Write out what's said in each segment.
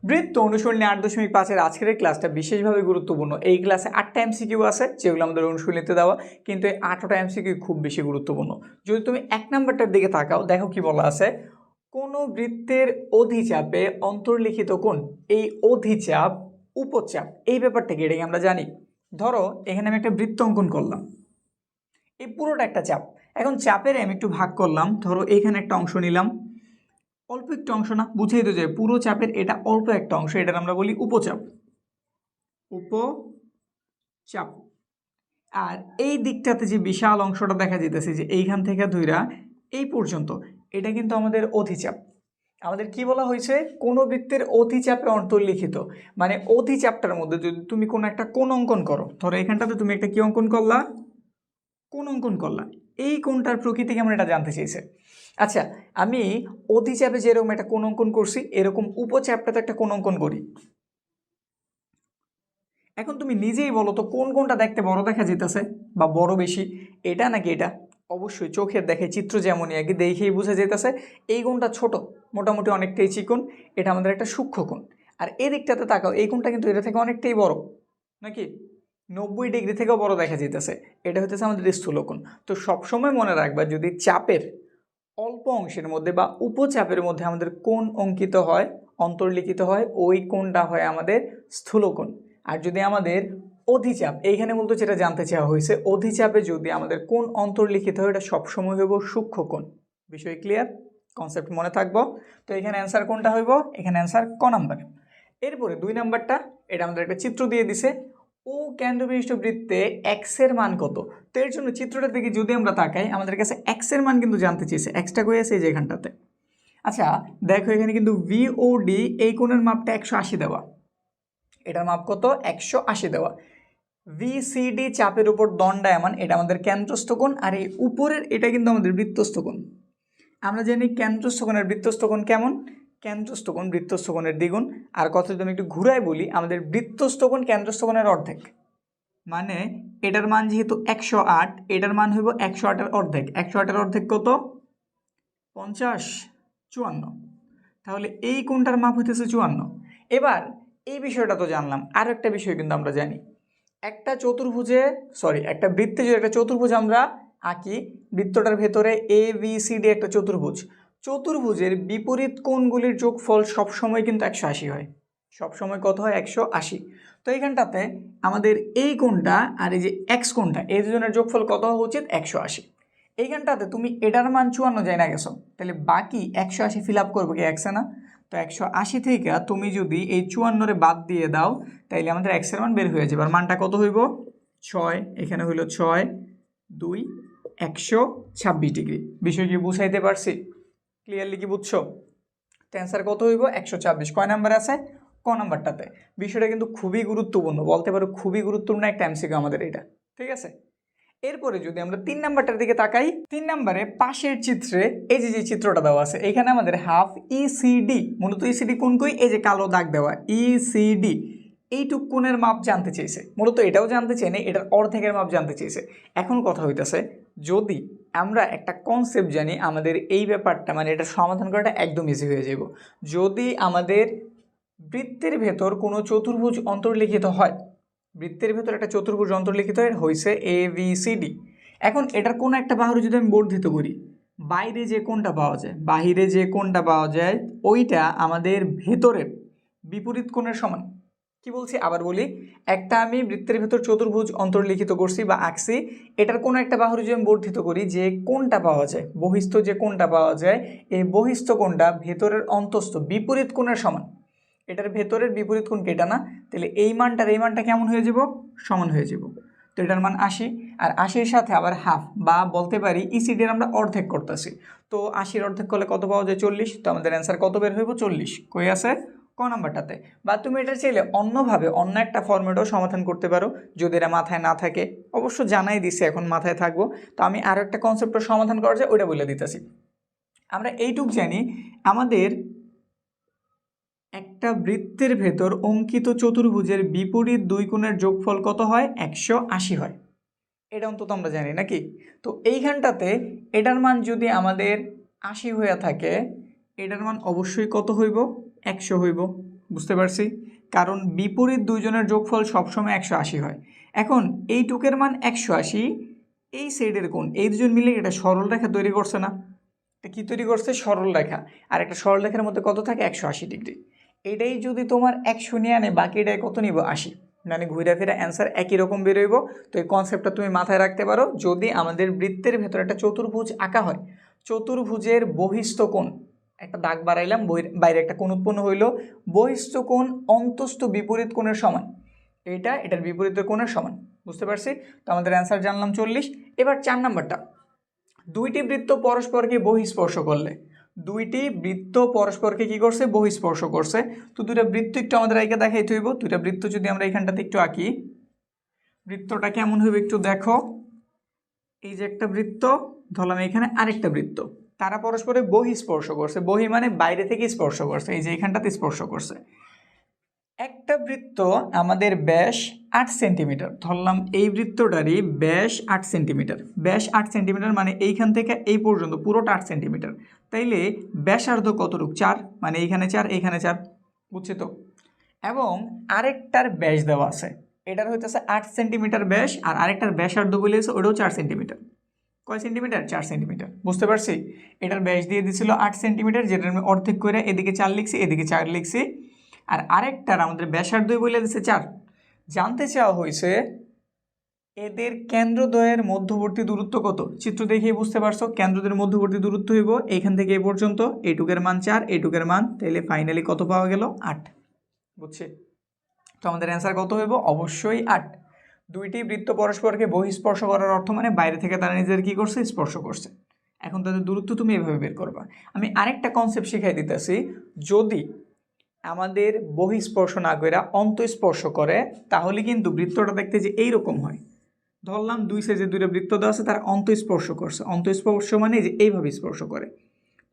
বৃত্ত অনুশীলনী 8.5-এর আজকের ক্লাসটা বিশেষভাবে গুরুত্বপূর্ণ। এই ক্লাসে 8টা এমসিকিউ আছে যেগুলো আমাদের অনুশীলনীতে দেওয়া, কিন্তু এই 8টা এমসিকিউ খুব বেশি গুরুত্বপূর্ণ। যদি তুমি 1 নাম্বারটার দিকে তাকাও, দেখো কি বলা আছে, কোন বৃত্তের অধিচাপে অন্তর্লিখিত কোণ, এই অধিচাপ উপচাপ এই ব্যাপারটাকে এটাকে আমরা জানি। ধরো এখানে আমি একটা বৃত্ত অঙ্কন করলাম, এই পুরোটা একটা চাপ। এখন চাপের আমি একটু ভাগ করলাম, ধরো এইখানে একটা অংশ নিলাম, অল্প একটু অংশ না, বুঝেই তো যায় পুরো চাপের এটা অল্প একটা অংশ, এটার আমরা বলি উপচাপ। উপচাপ। আর এই দিকটাতে যে বিশাল অংশটা দেখা যেতেছে, যে এইখান থেকে ধইরা এই পর্যন্ত, এটা কিন্তু আমাদের অধিচাপ। আমাদের কি বলা হয়েছে, কোনো বৃত্তের অধিচাপে অন্তর্লিখিত, মানে অধিচাপটার মধ্যে যদি তুমি কোনো একটা কোণ অঙ্কন করো, ধরো এখানটাতে তুমি একটা কি অঙ্কন করলা, কোণ অঙ্কন করলা, এই কোণটার প্রকৃতি কেমন এটা জানতে চেয়েছে। আচ্ছা, আমি অধিচাপে যেরকম একটা কোণ অঙ্কন করছি, এরকম উপচাপটাতে একটা কোণ অঙ্কন করি। এখন তুমি নিজেই বলো তো কোন কোনটা দেখতে বড় দেখা যেতেছে বা বড় বেশি, এটা নাকি এটা? অবশ্যই চোখের দেখে চিত্র যেমনই আগে দেখেই বোঝা যেতেছে এই কোণটা ছোট, মোটামুটি অনেকটাই চিকন, এটা আমাদের একটা সূক্ষ্ম কোণ। আর এই দিকটাতে তাকাও, এই কোণটা কিন্তু এটা থেকে অনেকটাই বড়, নাকি 90 ডিগ্রি থেকেও বড় দেখা যেতেছে, এটা হচ্ছে আমাদের স্থূলকোণ। তো সবসময় মনে রাখবা, যদি চাপের অল্প অংশের মধ্যে বা উপচাপের মধ্যে আমাদের কোণ অঙ্কিত হয়, অন্তর্লিখিত হয়, ওই কোণটা হয় আমাদের স্থূলকোণ। আর যদি আমাদের অধিচাপ, এইখানে মূলত যেটা জানতে চাওয়া হয়েছে, অধিচাপে যদি আমাদের কোণ অন্তর্লিখিত হয়, এটা সবসময় হইব সূক্ষ্ম কোণ। বিষয় ক্লিয়ার? কনসেপ্ট মনে থাকবো। তো এখানে অ্যান্সার কোনটা হইব? এখানে অ্যান্সার ক নাম্বার। এরপরে 2 নাম্বারটা, এটা আমাদের একটা চিত্র দিয়ে দিছে, ও কেন্দ্রবিশিষ্ট বৃত্তে এক্স এর মান কত। তো এর জন্য চিত্রটার দিকে যদি আমরা তাকাই, আমাদের কাছে এক্স এর মান কিন্তু জানতে চেয়েছে, এক্সটা কই আছে এই যে এখানটাতে। আচ্ছা দেখো, এখানে কিন্তু ভিওডি এই কোণের মাপটা 180 দেওয়া, এটার মাপ কত? 180 দেওয়া। ভিসিডি চাপের উপর দণ্ডায়মান, এটা আমাদের কেন্দ্রস্থ কোণ, আর এই উপরের এটা কিন্তু আমাদের বৃত্তস্থ কোণ। আমরা জানি কেন্দ্রস্থ কোণের বৃত্তস্থ কোণ কেমন, কেন্দ্রস্থ কোণ বৃত্তস্থ কোণের দ্বিগুণ। আর কথা যদি আমি একটু ঘুরাই বলি, আমাদের বৃত্তস্থ কোণ কেন্দ্রস্থ কোণের অর্ধেক, মানে এটার মান যেহেতু 108, এটার মান হইব 108-এর অর্ধেক। 108-এর অর্ধেক কত? 50, 54। তাহলে এই কোণটার মাপ হইতেছে 54। এবার এই বিষয়টা তো জানলাম, আর একটা বিষয় কিন্তু আমরা জানি, একটা চতুর্ভুজে একটা বৃত্তে যদি একটা চতুর্ভুজ আমরা আঁকি, বৃত্তটার ভেতরে এ বি সি ডি একটা চতুর্ভুজ, চতুর্ভুজের বিপরীত কোণগুলির যোগফল সবসময় কিন্তু 180 হয়। সবসময় কত হয়? 180। তো এইখানটাতে আমাদের এই কোণটা আর এই যে এক্স কোণটা, এই দুজনের যোগফল কত হওয়া উচিত? 180। এইখানটাতে তুমি এটার মান 54 যায় না গেছো, তাহলে বাকি 180 ফিল আপ করবো কি এক্সে না? তো 180 থেকে তুমি যদি এই 54-রে বাদ দিয়ে দাও, তাইলে আমাদের এক্স এর মান বের হয়ে যাবে। আর মানটা কত হইব? 6, এখানে হইল 6, 2, 126 ডিগ্রি। বিষয় কি বুঝাইতে পারছি? ক্লিয়ারলি কি বুঝছো? তো অ্যান্সার কত হইব? 126। কয় নাম্বার আছে? ক নাম্বারটাতে। বিষয়টা কিন্তু খুবই গুরুত্বপূর্ণ, বলতে পারো খুবই গুরুত্বপূর্ণ একটা এমসিকিউ আমাদের এটা, ঠিক আছে? এরপরে যদি আমরা 3 নাম্বারটার দিকে তাকাই, 3 নাম্বারে পাশের চিত্রে এই যে চিত্রটা দেওয়া আছে, এখানে আমাদের হাফ ইসিডি, মূলত ইসিডি কোণ কই? এই যে কালো দাগ দেওয়া ইসিডি, এইটুক কোণের মাপ জানতে চেয়েছে। মূলত এটাও জানতে চাই না, এটার অর্ধেকের মাপ জানতে চেয়েছে। এখন কথা হইতেছে, যদি আমরা একটা কনসেপ্ট জানি, আমাদের এই ব্যাপারটা মানে এটা সমাধান করাটা একদম ইজি হয়ে যাব। যদি আমাদের বৃত্তের ভেতর কোনো চতুর্ভুজ অন্তর্লিখিত হয়, বৃত্তের ভেতর একটা চতুর্ভুজ অন্তর্লিখিত হয়েছে এ বি সি ডি, এখন এটার কোনো একটা বাহুর যদি আমি বর্ধিত করি, বাইরে যে কোণটা পাওয়া যায়, বাহিরে যে কোণটা পাওয়া যায়, ওইটা আমাদের ভেতরের বিপরীত কোণের সমান। কি বলছি আবার বলি, একটা আমি বৃত্তের ভেতর চতুর্ভুজ অন্তর্লিখিত করছি বা আঁকছি, এটার কোনো একটা বাহুর যদি আমি বর্ধিত করি, যে কোণটা পাওয়া যায়, বহিস্থ যে কোণটা পাওয়া যায়, এই বহিস্থ কোণটা ভেতরের অন্তস্থ বিপরীত কোণের সমান। এটার ভেতরের বিপরীত কোণ কি? এটা না? তাহলে এই মানটা কেমন হয়ে যাব? সমান হয়ে যাব। তো এটার মান 80, আর 80-র সাথে আবার হাফ বা বলতে পারি ইসিডির আমরা অর্ধেক করতেছি। তো 80-র অর্ধেক করলে কত পাওয়া যায়? 40। তো আমাদের অ্যান্সার কত বের হইব? 40। কই আছে? ক নাম্বারটাতে। বা তুমি এটা চাইলে অন্যভাবে অন্য একটা ফর্মেটও সমাধান করতে পারো, যদি এটা মাথায় না থাকে। অবশ্য জানাই দিছি, এখন মাথায় থাকবো। তো আমি আরও একটা কনসেপ্টও সমাধান করা যায়, ওইটা বলে দিতেছি। আমরা এইটুক জানি, আমাদের একটা বৃত্তের ভেতর অঙ্কিত চতুর্ভুজের বিপরীত দুই কোণের যোগফল কত হয়? 180 হয়। এটা অন্তত আমরা জানি, নাকি? তো এইখানটাতে এটার মান যদি আমাদের 80 হয়ে থাকে, এটার মান অবশ্যই কত হইব? 100 হইব। বুঝতে পারছি, কারণ বিপরীত দুইজনের যোগফল সবসময় 180 হয়। এখন এইটুকের মান 180, এই সাইডের কোণ, এই দুজন মিলে একটা সরল রেখা তৈরি করছে না? এটা কি তৈরি করছে? সরল রেখা। আর একটা সরল রেখার মধ্যে কত থাকে? 180 ডিগ্রি। এটাই যদি তোমার 100 নিয়ে আনে, বাকি এটাই কত নিব? 80। মানে ঘুরে ফিরে অ্যান্সার একই রকম বেরোইব। তো এই কনসেপ্টটা তুমি মাথায় রাখতে পারো। যদি আমাদের বৃত্তের ভেতরে একটা চতুর্ভুজ আঁকা হয়, চতুর্ভুজের বহিস্থ কোণ, একটা দাগ বাড়াইলাম, বাইরে একটা কোণ উৎপন্ন হইল, বহিস্থ কোণ অন্তস্থ বিপরীত কোণের সমান, এটার বিপরীত কোণের সমান। বুঝতে পারছি? তো আমাদের অ্যান্সার জানলাম 40। এবার 4 নাম্বারটা, দুইটি বৃত্ত পরস্পরকে বহিঃস্পর্শ করলে, দুইটি বৃত্ত পরস্পরকে কি করছে? বহিঃস্পর্শ করছে। তো দুইটা বৃত্ত একটু আমাদের আগে দেখাইতে হইব। দুইটা বৃত্ত যদি আমরা এখানটাতে একটু আঁকি, বৃত্তটা কেমন হইবে একটু দেখো। এই যে একটা বৃত্ত ধরলাম, এখানে আরেকটা বৃত্ত, তারা পরস্পরে বহিঃস্পর্শ করছে। বহি মানে বাইরে থেকে স্পর্শ করছে, এই যে এখানটাতে স্পর্শ করছে। একটা বৃত্ত আমাদের ব্যাস 8 সেন্টিমিটার ধরলাম, এই বৃত্তটারই ব্যাস 8 সেন্টিমিটার। ব্যাস 8 সেন্টিমিটার মানে এইখান থেকে এই পর্যন্ত পুরোটা 8 সেন্টিমিটার। তাইলে ব্যাসার্ধ কতটুকু? 4, মানে এইখানে 4, এইখানে 4। বুঝছি তো? এবং আরেকটার ব্যাস দেওয়া আছে, এটার হইতেছে 8 সেন্টিমিটার ব্যাস, আর আরেকটার ব্যাসার্ধ বলেছে ওটাও 4 সেন্টিমিটার। কয় সেন্টিমিটার? 4 সেন্টিমিটার। বুঝতে পারছি? এটার ব্যাস দিয়ে দিছিল 8 সেন্টিমিটার, যেটা আমি অর্ধেক করে এদিকে 4 লিখছি, এদিকে 4 লিখছি। আর আরেকটার আমাদের ব্যাসার্ধই বলে দিচ্ছে 4। জানতে চাওয়া হয়েছে এদের কেন্দ্রদ্বয়ের মধ্যবর্তী দূরত্ব কত? চিত্র দেখেই বুঝতে পারছো কেন্দ্রদ্বয়ের মধ্যবর্তী দূরত্ব হইব এইখান থেকে এই পর্যন্ত, এইটুকের মান 4, এইটুকের মান, তাহলে ফাইনালি কত পাওয়া গেল? 8। বুঝছি? তো আমাদের অ্যান্সার কত হইব? অবশ্যই 8। দুইটি বৃত্ত পরস্পরকে বহিঃস্পর্শ করার অর্থ মানে বাইরে থেকে তারা নিজেদের কি করছে? স্পর্শ করছে। এখন তাদের দূরত্ব তুমি এভাবে বের করবা। আমি আরেকটা কনসেপ্ট শিখাই দিতেছি। যদি আমাদের বহিঃস্পর্শ না করে অন্তঃস্পর্শ করে, তাহলে কিন্তু বৃত্তটা দেখতে যে এইরকম হয়। ধরলাম দুই সাইজে দুইটা বৃত্ত দেওয়া আছে, তারা অন্তঃস্পর্শ করছে। অন্তঃস্পর্শ মানে যে এইভাবে স্পর্শ করে।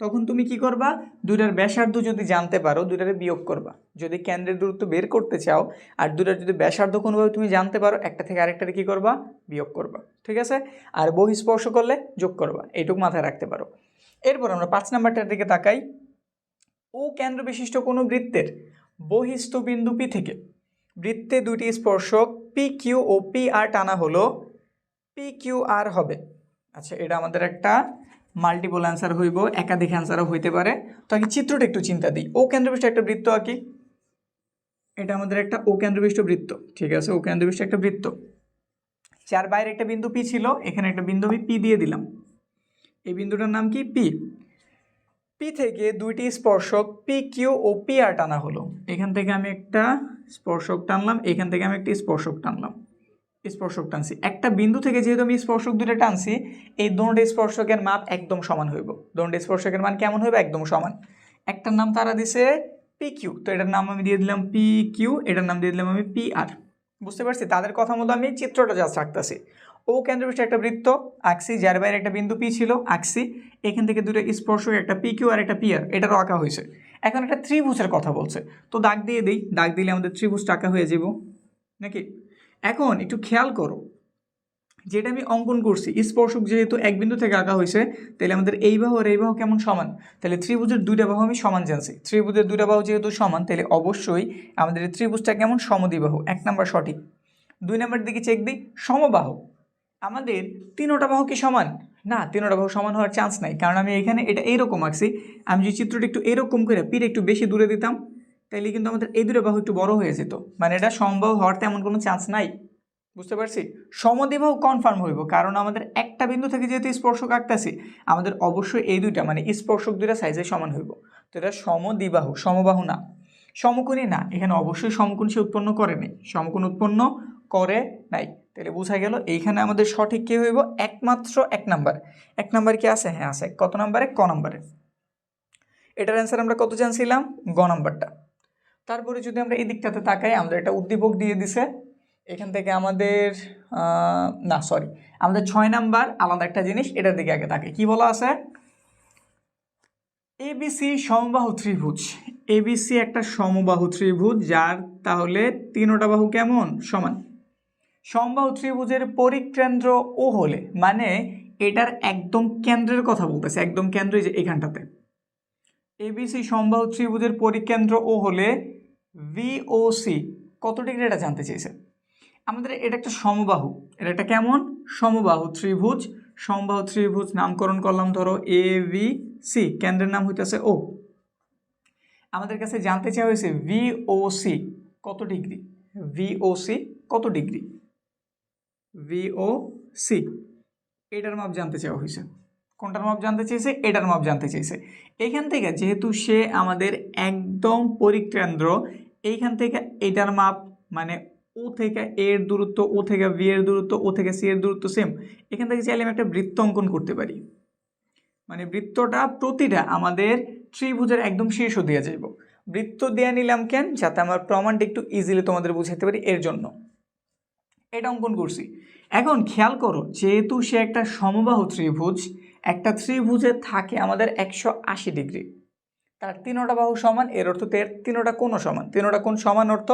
তখন তুমি কি করবা? দুইটার ব্যাসার্ধ যদি জানতে পারো, দুইটারে বিয়োগ করবা। যদি কেন্দ্রের দূরত্ব বের করতে চাও আর দুইটার যদি ব্যাসার্ধ কোনোভাবে তুমি জানতে পারো, একটা থেকে আরেকটারে কি করবা? বিয়োগ করবা। ঠিক আছে? আর বহিঃস্পর্শ করলে যোগ করবা। এইটুকু মাথায় রাখতে পারো। এরপর আমরা 5 নাম্বারটার দিকে তাকাই। ও কেন্দ্র বিশিষ্ট কোনো বৃত্তের বহিস্থ বিন্দু পি থেকে বৃত্তে দুটি স্পর্শক P Q O P R টানা হলো পি কিউ আর হবে। আচ্ছা, এটা আমাদের একটা মাল্টিপল অ্যান্সার হইব, একাধিক অ্যান্সারও হইতে পারে। তো আগে চিত্রটা একটু চিন্তা দিই। ও কেন্দ্রবিষ্ট একটা বৃত্ত আঁকি। এটা আমাদের একটা ও কেন্দ্রবিষ্ট বৃত্ত। ঠিক আছে? ও কেন্দ্রবিষ্ট একটা বৃত্ত, যার বাইরে একটা বিন্দু পি ছিল, এখানে একটা বিন্দু আমি পি দিয়ে দিলাম। এই বিন্দুটার নাম কি? পি। পি থেকে দুইটি স্পর্শক P Q O P R টানা হলো। এখান থেকে আমি একটা স্পর্শক টানলাম, এখান থেকে আমি একটা স্পর্শক টানলাম, স্পর্শক টানছি। একটা বিন্দু থেকে যেহেতু আমি স্পর্শক দুটো টানছি, এই দুটো স্পর্শকের মাপ একদম সমান হইব। দুটো স্পর্শকের মান কেমন হইবে? একদম সমান। একটার নাম তারা দিছে পি কিউ, তো এটার নাম আমি দিয়ে দিলাম পি কিউ, এটার নাম দিয়ে দিলাম আমি পি আর। বুঝতে পারছি? তাদের কথা মতো আমি চিত্রটা জাস্ট রাখতেছি। ও কেন্দ্রবিষ্ট একটা বৃত্ত আঁকছি, যার বাইরে একটা বিন্দু পি ছিল, আঁকছি। এখান থেকে দুটো স্পর্শক, একটা পি কিউ আর একটা পি আর, এটারও আঁকা হয়েছে। এখন একটা ত্রিভুজের কথা বলছে, তো দাগ দিয়ে দিই। দাগ দিলে আমাদের ত্রিভুজটা আঁকা হয়ে যাব নাকি? এখন একটু খেয়াল করো, যেটা আমি অঙ্কন করছি, স্পর্শক যেহেতু এক বিন্দু থেকে আঁকা হয়েছে, তাহলে আমাদের এই বাহু আর এই বাহু কেমন? সমান। তাহলে ত্রিভুজের দুইটা বাহু আমি সমান জানছি। ত্রিভুজের দুইটা বাহু যেহেতু সমান, তাহলে অবশ্যই আমাদের এই ত্রিভুজটা কেমন? সমদ্বিবাহু। 1 নাম্বার সঠিক। 2 নাম্বার দিকে চেক দিই, সমবাহু। আমাদের তিনোটা বাহু কি সমান? না, তিনোটা বাহু সমান হওয়ার চান্স নাই, কারণ আমি এখানে এটা এইরকম আঁকছি। আমি যে চিত্রটা একটু এরকম করে পিঠে একটু বেশি দূরে দিতাম, তাইলে কিন্তু আমাদের এই দুটো বাহু একটু বড় হয়ে যেত, মানে এটা সমবাহু হওয়ার তেমন কোনো চান্স নাই। বুঝতে পারছি? সমদ্বিবাহু কনফার্ম হইব, কারণ আমাদের একটা বিন্দু থেকে যেহেতু স্পর্শক আঁকতেছি, আমাদের অবশ্যই এই দুইটা মানে স্পর্শক দুইটা সাইজে সমান হইব। তো এটা সমদ্বিবাহু, সমবাহু না। সমকোণী না, এখানে অবশ্যই সমকোণ সে উৎপন্ন করে নাই, সমকোণ উৎপন্ন করে নাই। তাহলে বোঝা গেল এইখানে আমাদের সঠিক কি হইব? একমাত্র 1 নাম্বার। 1 নাম্বার কি আছে? হ্যাঁ আছে। কত নাম্বারে? ক নাম্বারে। এটার অ্যান্সার আমরা কত জানছিলাম? গ নাম্বারটা। তারপরে যদি আমরা এই দিকটাতে তাকাই, আমাদের একটা উদ্দীপক দিয়ে দিছে। এখান থেকে আমাদের না সরি, আমাদের 6 নাম্বার আলাদা একটা জিনিস, এটার দিকে আগে তাকাই। কি বলা আছে? এবিসি সমবাহু ত্রিভুজ। এবিসি একটা সমবাহু ত্রিভুজ, যার তাহলে তিনোটা বাহু কেমন? সমান। সমবাহু ত্রিভুজের পরিকেন্দ্র ও হলে, মানে এটার একদম কেন্দ্রের কথা বলতেছে, একদম কেন্দ্র যে এখানটাতে। এবিসি সমবাহু ত্রিভুজের পরিকেন্দ্র ও হলে VOC কত ডিগ্রি এটা জানতে চেয়েছে। আমাদের এটা একটা সমবাহু, এটা একটা কেমন সমবাহু ত্রিভুজ, সমবাহু ত্রিভুজ নামকরণ করলাম ধরো ABC, কেন্দ্রের নাম হইতেছে O। আমাদের কাছে জানতে চাওয়া হয়েছে VOC কত ডিগ্রি, VOC কত ডিগ্রি, VOC এটার মাপ জানতে চাওয়া হয়েছে। কোনটার মাপ জানতে চেয়েছে, এটার মাপ জানতে চেয়েছে। এইখান থেকে যেহেতু সে আমাদের একদম পরিকেন্দ্র, এইখান থেকে এটার মাপ মানে ও থেকে এর দূরত্ব, ও থেকে ভি এর দূরত্ব, ও থেকে সি এর দূরত্ব সেম। এখান থেকে চাইলে আমি একটা বৃত্ত অঙ্কন করতে পারি, মানে বৃত্তটা প্রতিটা আমাদের ত্রিভুজের একদম শীর্ষ দিয়ে যাইব। বৃত্ত দেয়া নিলাম কেন, যাতে আমার প্রমাণটা একটু ইজিলি তোমাদের বুঝাতে পারি, এর জন্য এটা অঙ্কন করছি। এখন খেয়াল করো, যেহেতু সে একটা সমবাহু ত্রিভুজ, একটা ত্রিভুজে থাকে আমাদের 180 ডিগ্রি, তার তিনোটা বাহু সমান, এর অর্থ তিনোটা কোণও সমান। তিনোটা কোণ সমান অর্থ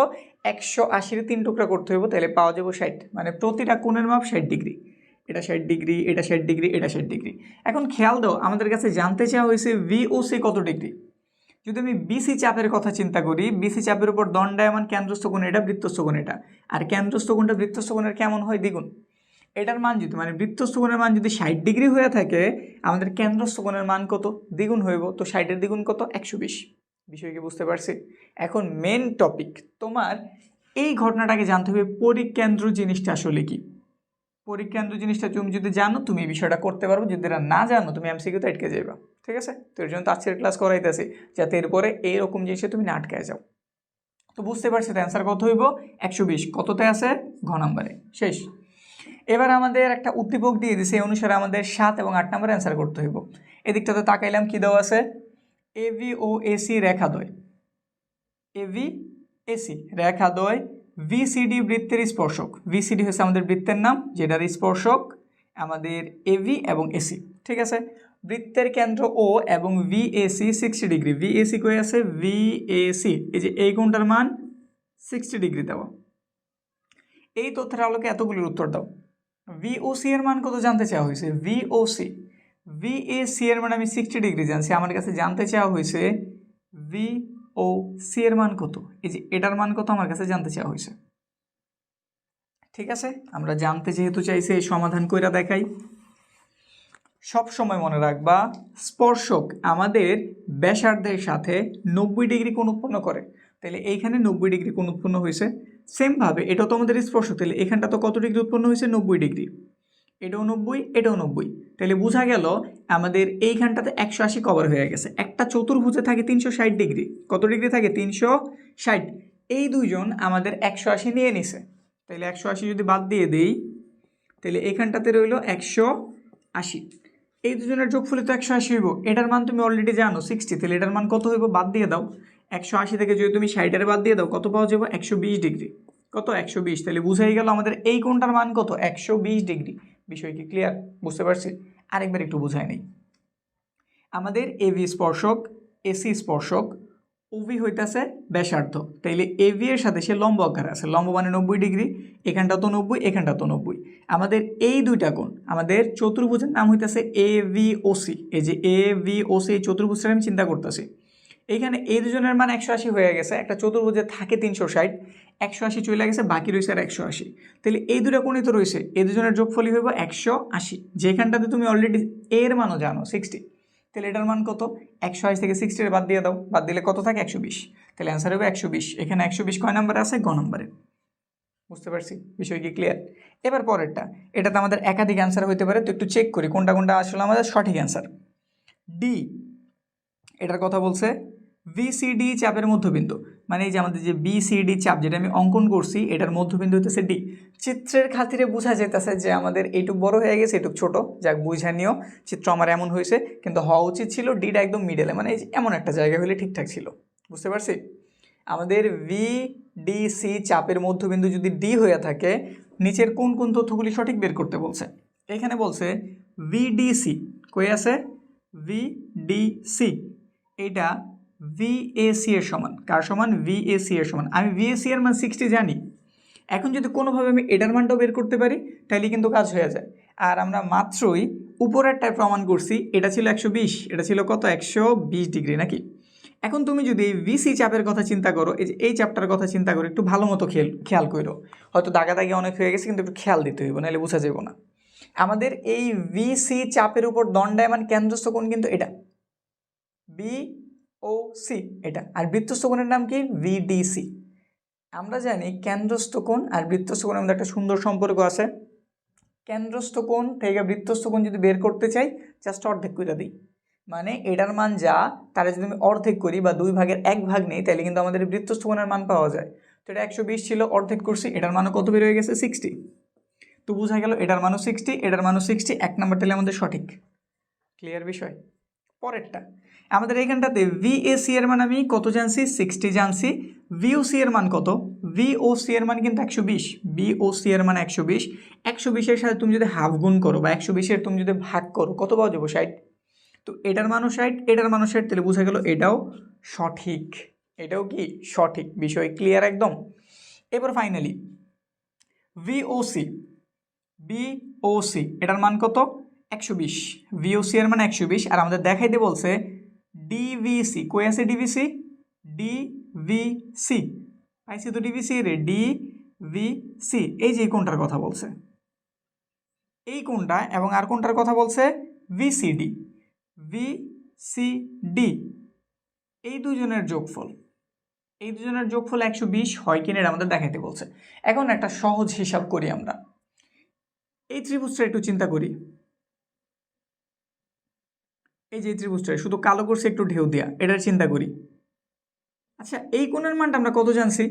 180 তিন টুকরা করতে হইব, তাহলে পাওয়া যাবো 60, মানে প্রতিটা কোণের মাপ 60 ডিগ্রি। এটা 60 ডিগ্রি, এটা 60 ডিগ্রি, এটা 60 ডিগ্রি। এখন খেয়াল দাও, আমাদের কাছে জানতে চাওয়া হয়েছে VOC কত ডিগ্রি। যদি আমি বিসি চাপের কথা চিন্তা করি, বিসি চাপের উপর দণ্ডায়মান কেন্দ্রস্থ কোণ এটা, বৃত্তস্থ কোণ এটা, আর কেন্দ্রস্থ কোণটা বৃত্তস্থ কোণের কেমন হয়, দ্বিগুণ। এটার মান যদি মানে বৃত্তস্থ কোণের মান যদি 60 ডিগ্রি হয়ে থাকে, আমাদের কেন্দ্রস্থ কোণের মান কত, দ্বিগুণ হইব। তো 60-এর দ্বিগুণ কত, 120। বিষয় কি বুঝতে পারছি? এখন মেন টপিক, তোমার এই ঘটনাটাকে জানতে হবে পরিকেন্দ্র জিনিসটা আসলে কি। পরিকেন্দ্র জিনিসটা তুমি যদি জানো, তুমি এই বিষয়টা করতে পারবে। যদি এটা না জানো, তুমি এমসিকিউতে আটকে যাবে। ঠিক আছে? তো এর জন্য তো আজকের ক্লাস করাইতেছি, যাতে এরপরে এইরকম জিনিসে তুমি না আটকায় যাও। তো বুঝতে পারছি, অ্যান্সার কত হইব, 120। কততে আছে, ঘ নাম্বারে। শেষ। এবার আমাদের একটা উদ্দীপক দিয়ে দিছে, এই অনুসারে আমাদের 7 এবং 8 নম্বরে অ্যান্সার করতে হইব। এদিকটাতে তাকাইলাম, কি দেওয়া আছে, এবি ও এসি রেখাদ্বয়, এবি এসি রেখাদ্বয় ভিসিডি বৃত্তের স্পর্শক। ভিসিডি হচ্ছে আমাদের বৃত্তের নাম, যেটার স্পর্শক আমাদের এবি এবং এসি। ঠিক আছে? বৃত্তের কেন্দ্র ও এবং ভিএসি 60 ডিগ্রি। ভিএসি কই আছে, ভিএসি এই যে এই কোণটার মান 60 ডিগ্রি দেওয়া। এই তথ্যের আলোকে এতগুলির উত্তর দাও। VOC এর মান কত জানতে চাওয়া হয়েছে, VOC। VAC এর মান আমি 60 ডিগ্রি জানছি, আমার কাছে জানতে চাওয়া হয়েছে VOC এর মান কত। এই যে এটার মান কত আমার কাছে জানতে চাওয়া হয়েছে। ঠিক আছে? আমরা জানতে যেহেতু চাইছি, এই সমাধান কইরা দেখাই। সব সময় মনে রাখবা, স্পর্শক আমাদের ব্যাসার্ধের সাথে 90 ডিগ্রি কোণ উৎপন্ন করে। তাহলে এইখানে 90 ডিগ্রি কোণ উৎপন্ন হয়েছে। সেমভাবে এটাও তো আমাদের স্পর্শক, তাহলে এখানটা তো কত ডিগ্রি উৎপন্ন হয়েছে, 90 ডিগ্রি। এটাও 90, এটাও 90। তাহলে বোঝা গেল আমাদের এইখানটাতে 180 কভার হয়ে গেছে। একটা চতুর্ভুজে থাকে 360 ডিগ্রি। কত ডিগ্রি থাকে, 360। এই দুইজন আমাদের 180 নিয়ে নিছে। তাহলে 180 যদি বাদ দিয়ে দেই, তাহলে এইখানটাতে রইল 180। এই দুজনের যোগফলে তো 180 হইব। এটার মান তুমি অলরেডি জানো 60, তাহলে এটার মান কত হইব, বাদ দিয়ে দাও। 180 থেকে যদি তুমি 60-এর বাদ দিয়ে দাও, কত পাওয়া যাবে, 120 ডিগ্রি। কত, 120। তাহলে বুঝাই গেল আমাদের এই কোণটার মান কত, 120 ডিগ্রি। বিষয় কি ক্লিয়ার, বুঝতে পারছি? আরেকবার একটু বুঝাই নেই। আমাদের এবি স্পর্শক, এসি স্পর্শক, ওভি হইতেছে ব্যাসার্ধ। তাইলে এবি এর সাথে সে লম্ব আকারে আছে, লম্ব মানে 90 ডিগ্রি। এখানটা তো 90, এখানটা তো 90। আমাদের এই দুইটা কোণ, আমাদের চতুর্ভুজের নাম হইতেছে AVOC। এই যে AVOC, এই চতুর্ভুজটা আমি চিন্তা করতেছি। এইখানে এই দুজনের মান 180 হয়ে গেছে। একটা চতুর্ভুজে থাকে 360, 180 চলে গেছে, বাকি রয়েছে আর 180। তাহলে এই দুটা কোণই তো রয়েছে, এই দুজনের যোগফলই হইব 180। যেখানটাতে তুমি অলরেডি এর মানও জানো 60, তাহলে এটার মান কত, 180 থেকে 60 বাদ দিয়ে দাও, বাদ দিলে কত থাকে, 120। তাহলে অ্যান্সার হবে 120। এখানে 120 কয় নাম্বারে আছে, গ নাম্বারে। বুঝতে পারছি, বিষয় কি ক্লিয়ার? এবার পরেরটা, এটাতে আমাদের একাধিক অ্যান্সার হইতে পারে, তো একটু চেক করি কোনটা কোনটা আসলে আমাদের সঠিক অ্যান্সার। ডি, এটার কথা বলছে VCD চাপের মধ্যবিন্দু, মানে এই যে আমাদের যে BCD চাপ যেটা আমি অঙ্কন করছি, এটার মধ্যবিন্দু হইতেছে ডি। চিত্রের খাতিরে বোঝা যেতেছে যে আমাদের এইটুক বড় হয়ে গেছে, এইটুক ছোট, যাক বুঝা নিও। চিত্র আমার এমন হয়েছে, কিন্তু হওয়া উচিত ছিল ডিটা একদম মিডলে, মানে এমন একটা জায়গা হলে ঠিকঠাক ছিল। বুঝতে পারছি? আমাদের VDC চাপের মধ্যবিন্দু যদি ডি হয়ে থাকে, নিচের কোন কোন তথ্যগুলি সঠিক বের করতে বলছে। এখানে বলছে VDC কই আছে, VDC এটা VAC এর সমান। কার সমান, VAC এর সমান। আমি VAC এর মান 60 জানি। এখন যদি কোনোভাবে আমি এটার মানটাও বের করতে পারি, তাহলে কিন্তু কাজ হয়ে যায়। আর আমরা মাত্রই উপরেরটায় প্রমাণ করছি, এটা ছিল 120, এটা ছিল কত, 120 ডিগ্রি নাকি। এখন তুমি যদি এই ভিসি চাপের কথা চিন্তা করো, এই যে এই চাপটার কথা চিন্তা করো, একটু ভালো মতো খেয়াল করো, হয়তো দাগাদাগি অনেক হয়ে গেছে কিন্তু একটু খেয়াল দিতে হইব, নাহলে বোঝা যাব না। আমাদের এই ভিসি চাপের উপর দণ্ডায়মান কেন্দ্রস্থ কোণ কিন্তু এটা বিওসি, এটা। আর বৃত্তস্থ কোণের নাম কি? ভিডিসি। আমরা জানি কেন্দ্রস্থ কোণ আর বৃত্তস্থ কোণের মধ্যে একটা সুন্দর সম্পর্ক আছে। কেন্দ্রস্থ কোণ থেকে বৃত্তস্থ কোণ যদি বের করতে চাই, জাস্ট অর্ধেক করে দিই, মানে এটার মান যা তারা যদি আমি অর্ধেক করি বা 2 ভাগের 1 ভাগ নেই, তাহলে কিন্তু আমাদের বৃত্তস্থ কোণের মান পাওয়া যায়। তো এটা 120 ছিল, অর্ধেক করছি, এটার মানও কত বের হয়ে গেছে? 60। তো বোঝা গেল এটার মানও 60, এটার মানও 60, 1 নাম্বার তাহলে আমাদের সঠিক। ক্লিয়ার বিষয়? পরেরটা আমাদের এইখানটাতে ভিএসি এর মান আমি কত জানছি? 60 জানছি। ভিওসি এর মান কত? ভিওসি এর মান কিন্তু 120। ভিওসি এর মান 120। 120 এর সাথে তুমি যদি হাফ গুণ করো বা 120 এর তুমি যদি ভাগ করো, কত পাওয়া যাবো? 60। তো এটার মানও 60, এটার মানও 60, তাহলে বোঝা গেল এটাও সঠিক। এটাও কি সঠিক? বিষয় ক্লিয়ার একদম। এবার ফাইনালি ভিওসি, বিওসি এটার মান কত? 120। ভিওসি এর মান 120। আর আমাদের দেখাইতে বলছে ডিভিসি, কই আছে ডিভিসি? ডিভিসি পাইছি তো, ডিভিসি রে, ডিভিসি এই যে কোনটার কথা বলছে, এই কোনটা, এবং আর কোনটার কথা বলছে? ভিসিডি। ভিসিডি এই দুজনের যোগফল, এই দুজনের যোগফল 120 হয় কিনা এটা আমাদের দেখাইতে বলছে। এখন একটা সহজ হিসাব করি আমরা। এই ত্রিভুজটা একটু চিন্তা করি, এই যে ত্রিভুজটা শুধু কালো করছে একটু ঢেউ দিয়া, এটার চিন্তা করি। আচ্ছা এই কোণের মানটা আমরা কত জানছি?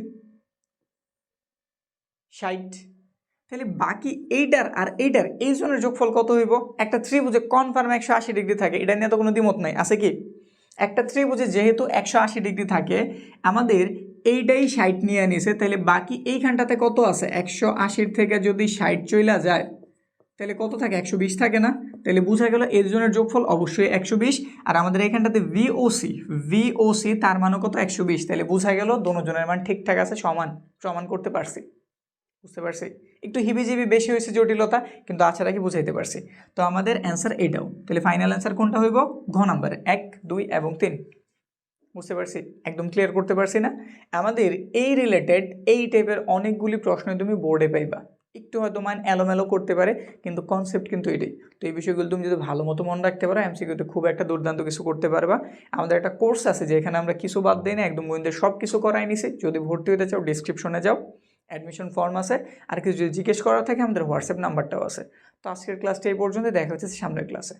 60। তাহলে বাকি এইটার আর এইটার এই জনের যোগফল কত হইব? একটা ত্রিভুজে কনফার্ম 180 ডিগ্রি থাকে, এটা নিয়ে তো কোনো দ্বিমত নাই, আছে কি? একটা ত্রিভুজে যেহেতু 180 ডিগ্রি থাকে, আমাদের এইটাই 60 নিয়ে নিছে, তাহলে বাকি এইখানটাতে কত আছে? 180 থেকে যদি 60 চইলা যায়, তাহলে কত থাকে? 120 থাকে না? তাহলে বোঝা গেল এর জনের যোগফল অবশ্যই 120। আর আমাদের এখানটাতে ভিওসি তার মানও কত? 120। তাহলে বোঝা গেল দোনো জনের মান ঠিকঠাক আছে, সমান করতে পারছি। বুঝতে পারছি? একটু হিবিজিবি বেশি হয়েছে জটিলতা, কিন্তু আচ্ছা রাখি বুঝাইতে পারছি। তো আমাদের অ্যান্সার এটাও। তাহলে ফাইনাল অ্যান্সার কোনটা হইব? ঘ নাম্বারে 1, 2 এবং 3। বুঝতে পারছি? একদম ক্লিয়ার করতে পারছি না? আমাদের এই রিলেটেড এই টাইপের অনেকগুলি প্রশ্ন তুমি বোর্ডে পাইবা, একটু হয়তো মান এলোমেলো করতে পারে, কিন্তু কনসেপ্ট কিন্তু এটাই। তো এই বিষয়গুলো তুমি যদি ভালো মতো মনে রাখতে পারো, এমসিকিউতে খুব একটা দুর্দান্ত কিছু করতে পারবা। আমাদের একটা কোর্স আছে যেখানে আমরা কিছু বাদ দিই না, একদম গোয়েন্দের সব কিছু করাই নিছি। যদি ভর্তি হতে চাও ডিসক্রিপশনে যাও, অ্যাডমিশন ফর্ম আছে। আর কিছু যদি জিজ্ঞেস করা থাকে আমাদের হোয়াটসঅ্যাপ নাম্বারটাও আছে। তো আজকের ক্লাসটা এই পর্যন্ত, দেখা হচ্ছে সামনের ক্লাসে।